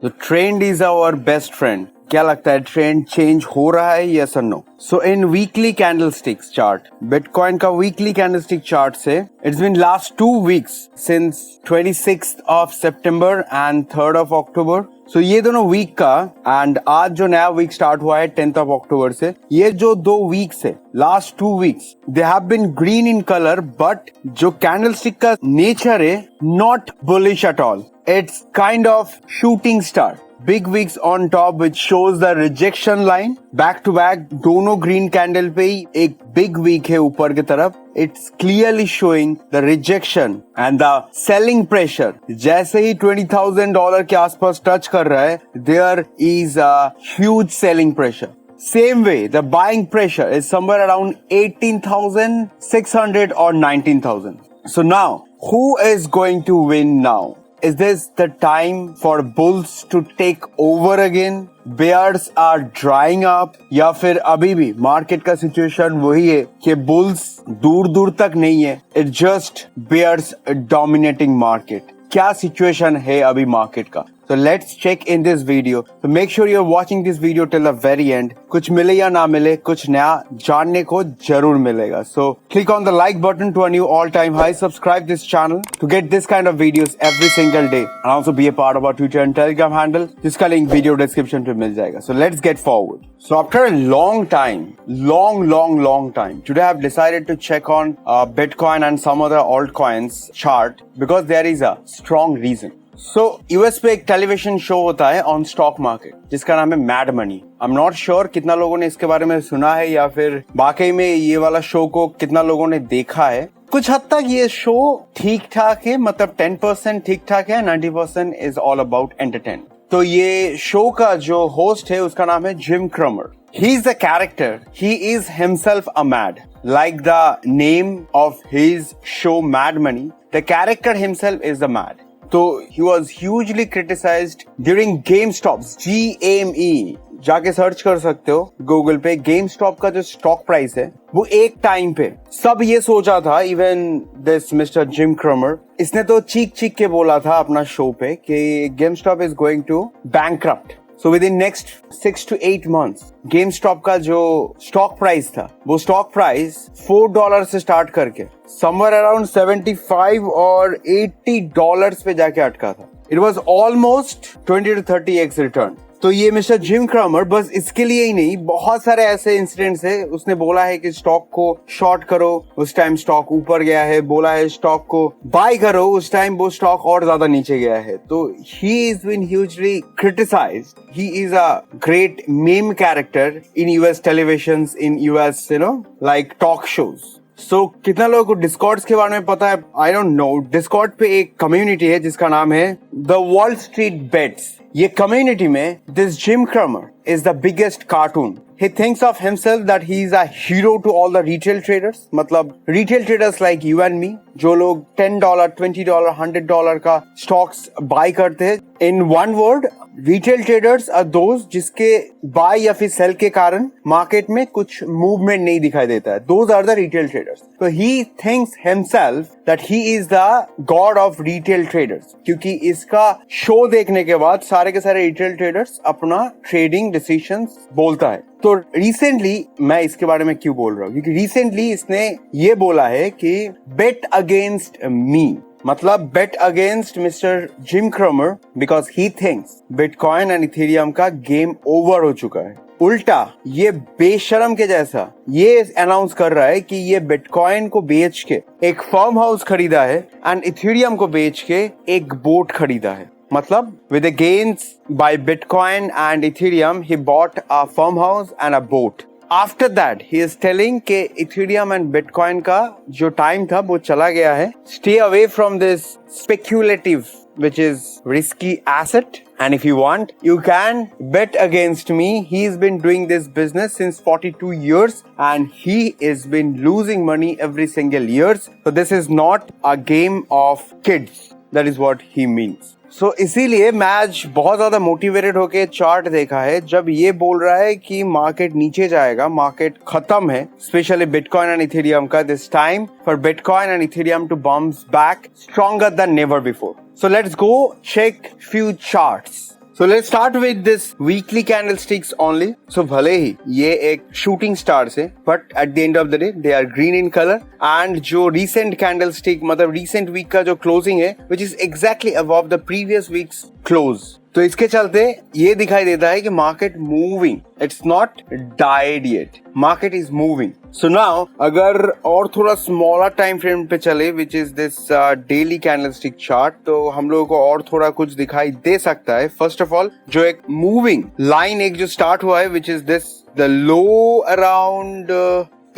तो trend is our best friend. क्या लगता है ट्रेंड चेंज हो रहा है यस और no? So in weekly candlesticks chart, Bitcoin का वीकली कैंडलस्टिक चार्ट से it's been last 2 weeks since 26th of September and 3rd of October. So ये दोनों वीक का एंड आज जो नया वीक स्टार्ट हुआ है 10th of October से, ये जो 2 वीक्स है, last 2 weeks they have been green in colour, but जो कैंडलस्टिक का नेचर है not bullish at all. It's kind of shooting star. Big wicks on top which shows the rejection line. Back to back दोनों green candle पे ही एक big wick है ऊपर की तरफ. It's clearly showing the rejection and the selling pressure. जैसे ही $20,000 के आसपास टच कर रहा है, there is a huge selling pressure. Same way, the buying pressure is somewhere around 18,600 or 19,000. So now, who is going to win now? Is this the time for bulls to take over again? Bears are drying up? या फिर अभी भी market का situation वही है कि bulls दूर दूर तक नहीं है, it's just bears dominating market. क्या सिचुएशन है अभी मार्केट का? So let's check in this video. So make sure you're watching this video till the very end. कुछ मिले या ना मिले, कुछ नया जानने को जरूर मिलेगा. So click on the like button to a new all-time high. Subscribe this channel to get this kind of videos every single day. And also be a part of our Twitter and Telegram handle, जिसका link video description पे मिल जाएगा. So let's get forward. So after a long time, long time, today I've decided to check on Bitcoin and some other altcoins chart because there is a strong reason. So US पे एक television show होता है on stock market जिसका नाम है mad money. I am not sure कितना लोगों ने इसके बारे में सुना है या फिर वाकई में ये वाला शो को कितना लोगों ने देखा है. कुछ हद तक ये शो ठीक ठाक है, मतलब 10% ठीक ठाक है, 90% इज ऑल अबाउट एंटरटेन. तो ये शो का जो होस्ट है उसका नाम है gym Cramer. He is the character. He is himself a mad. Like the name of his show Mad Money, the character himself is the mad. तो he was hugely criticized during GameStop's GME. जाके search कर सकते हो Google पे. GameStop का जो stock price है वो एक टाइम पे सब ये सोचा था, even this mister Jim Cramer, इसने तो चीख के बोला था अपना शो पे कि GameStop is going to bankrupt. So within next 6 to 8 months, GameStop का जो स्टॉक प्राइस था वो स्टॉक प्राइस $4 से स्टार्ट करके somewhere around 75 और $80 पे जाके अटका था. It was almost 20 to 30x return. तो ये मिस्टर जिम क्रमर बस इसके लिए ही नहीं, बहुत सारे ऐसे इंसिडेंट्स है. उसने बोला है कि स्टॉक को शॉर्ट करो, उस टाइम स्टॉक ऊपर गया है. बोला है स्टॉक को बाय करो, उस टाइम वो स्टॉक और ज्यादा नीचे गया है. तो he is been hugely criticized. He is a great meme character in US television, in US like talk shows. So कितना लोगों को डिस्कॉर्ड्स के बारे में पता है आई डोंट नो. डिस्कॉर्ड पे एक कम्युनिटी है जिसका नाम है द वॉल स्ट्रीट बेट्स. ये कम्युनिटी में this Jim Cramer is the biggest cartoon. He thinks of himself that he is a hero to all the retail traders. मतलब retail traders like you and me, जो लोग $10, $20, $100 का stocks bye करते हैं. In one word, retail traders are those जिसके bye या फिर cell के कारण मार्केट में कुछ मूवमेंट नहीं दिखाई देता है. Those are the retail traders. So he thinks himself that he is the god of retail traders. क्योंकि इसका शो देखने के बाद सारे के सारे retail traders अपना ट्रेडिंग डिसीजंस बोलता है. तो रिसेंटली मैं इसके बारे में क्यों बोल रहा हूँ, क्योंकि रिसेंटली इसने ये बोला है कि बेट अगेंस्ट मी, मतलब bet against mister Jim Cramer, because he thinks bitcoin and Ethereum का गेम ओवर हो चुका है. उल्टा ये बेशरम के जैसा ये अनाउंस कर रहा है कि ये बिटकॉइन को बेच के एक फार्म हाउस खरीदा है एंड इथेरियम को बेच के एक बोट खरीदा है. मतलब with the gains by Bitcoin and Ethereum, he bought a farmhouse and a boat. After that, he is telling कि Ethereum and Bitcoin का जो टाइम था वो चला गया है. Stay away from this speculative, which is risky asset. And if you want, you can bet against me. He's been doing this business since 42 years and he has been losing money every single year. So this is not a game of kids. That is what he means. So इसीलिए मैं आज बहुत ज्यादा motivated होके chart देखा है जब ये बोल रहा है कि मार्केट नीचे जाएगा, मार्केट खत्म है, स्पेशली बिटकॉइन एंड इथेरियम का. This time for Bitcoin and Ethereum to bounce back stronger than never before. So let's go check few charts. So let's start with this weekly candlesticks only. So भले ही ये एक shooting stars है, but at the end of the day they are green in color. And जो recent candlestick मतलब recent week का जो closing है, which is exactly above the previous week's close. तो इसके चलते ये दिखाई देता है कि market moving, it's not died yet, market is moving. So now अगर और थोड़ा स्मॉलर टाइम फ्रेम पे चले, which is this daily candlestick chart, तो हम लोगों को और थोड़ा कुछ दिखाई दे सकता है. फर्स्ट ऑफ ऑल जो एक मूविंग लाइन एक जो स्टार्ट हुआ है, which is this the low around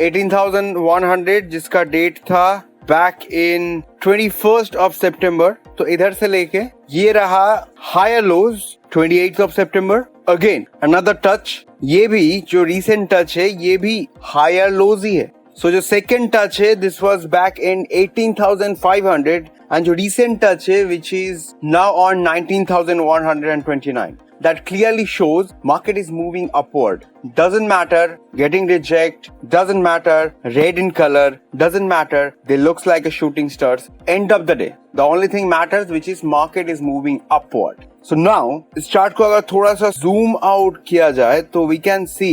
18,100 जिसका डेट था back in 21st of September. तो इधर से लेके ये रहा higher lows 28th of September. Again another touch, ये भी जो रीसेंट टच है ये भी हायर लोज ही है. सो जो सेकेंड टच है this was back in 18,500 and जो रीसेंट टच है which is now on 19,129. That clearly shows market is moving upward. Doesn't matter getting reject, doesn't matter red in color, doesn't matter they looks like a shooting stars. End of the day, the only thing matters which is market is moving upward. So now इस chart को अगर थोड़ा सा zoom out किया जाए तो we can see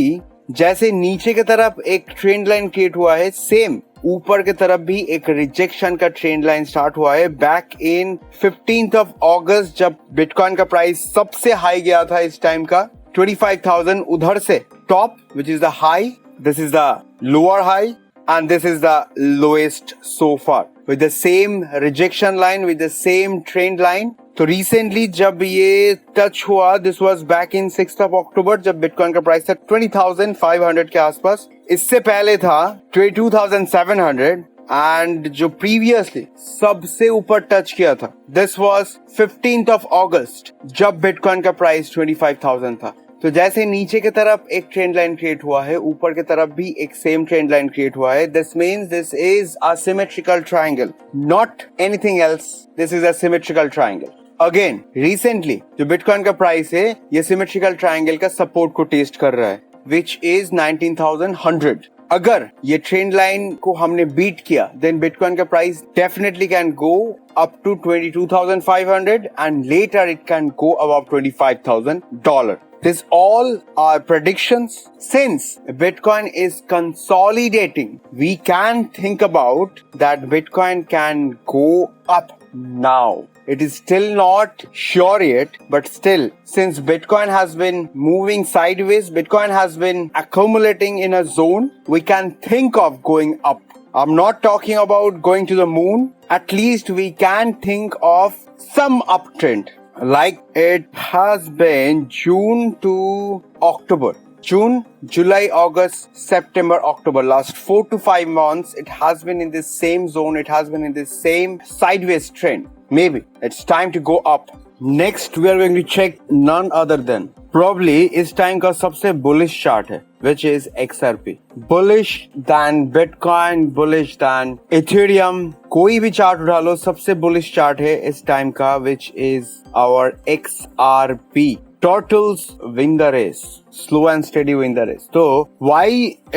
जैसे नीचे की तरफ एक ट्रेंड लाइन क्रिएट हुआ है, सेम ऊपर की तरफ भी एक रिजेक्शन का ट्रेंड लाइन स्टार्ट हुआ है back in 15th of August जब बिटकॉइन का प्राइस सबसे हाई गया था इस टाइम का 25,000. उधर से top which is the high, this is the lower high and this is the lowest so far with the same rejection line, with the same trend line. तो recently जब ये टच हुआ this was back in 6th of October जब bitcoin का price था 20,500 के आसपास. इससे पहले था 22,700 एंड जो प्रीवियसली सबसे ऊपर टच किया था this was 15th of August जब बिटकॉइन का प्राइस 25,000 था. तो जैसे नीचे की तरफ एक ट्रेंड लाइन क्रिएट हुआ है, ऊपर की तरफ भी एक सेम ट्रेंड लाइन क्रिएट हुआ है. This means this is a symmetrical triangle, not anything else. This is a symmetrical triangle. Again recently जो बिटकॉइन का प्राइस है ये सिमेट्रिकल ट्रायंगल का सपोर्ट को टेस्ट कर रहा है विच इज 19,100. अगर ये ट्रेंड लाइन को हमने बीट किया देन बिटकॉइन का price definitely can go up to 22,500 and later it can go above $25,000. This all are predictions. Since Bitcoin is consolidating, we can think about that Bitcoin can go up now. It is still not sure yet, but still, since Bitcoin has been moving sideways, Bitcoin has been accumulating in a zone, we can think of going up. I'm not talking about going to the moon. At least we can think of some uptrend. Like it has been June to October. June, July, August, September, October. Last 4 to 5 months, it has been in this same zone. It has been in this same sideways trend. Maybe it's time to go up. Next, we are going to check none other than probably इस time का सबसे bullish chart है, which is XRP. Bullish than Bitcoin, bullish than Ethereum. कोई भी chart उठा लो, सबसे bullish chart है इस टाइम का, which is our XRP. Turtles win the race. Slow and steady win the race. तो why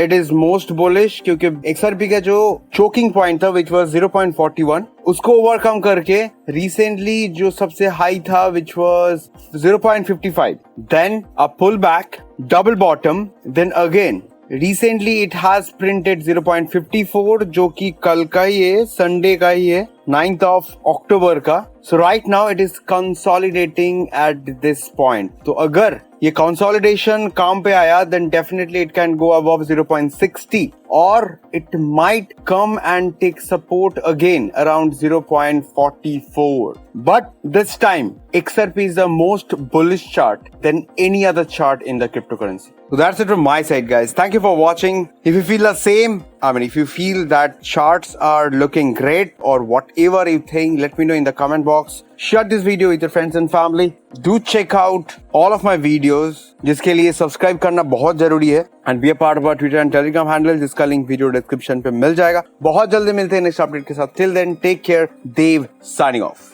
it is most bullish? क्योंकि XRP का जो choking point था which was 0.41 उसको ओवरकम करके recently जो सबसे हाई था which was 0.55. Then a pullback, double bottom, then again recently it has printed 0.54 जो कि कल का ही है, संडे का ही है, 9th of October का. So right now it is consolidating at this point. तो अगर ये consolidation काम पे आया then definitely it can go above 0.60 or it might come and take support again around 0.44. But this time XRP is the most bullish chart than any other chart in the cryptocurrency. So that's it from my side, guys. Thank you for watching. If you feel the same, if you feel that charts are looking great or whatever you think, let me know in the comment box. Share this video with your friends and family. Do check out all of my videos, जिसके लिए subscribe करना बहुत जरूरी है. And be a part of our Twitter and Telegram handle, जिसका link video description पे मिल जाएगा. बहुत जल्दी मिलते हैं नेक्स्ट अपडेट के साथ. Till then, take care. Dave signing off.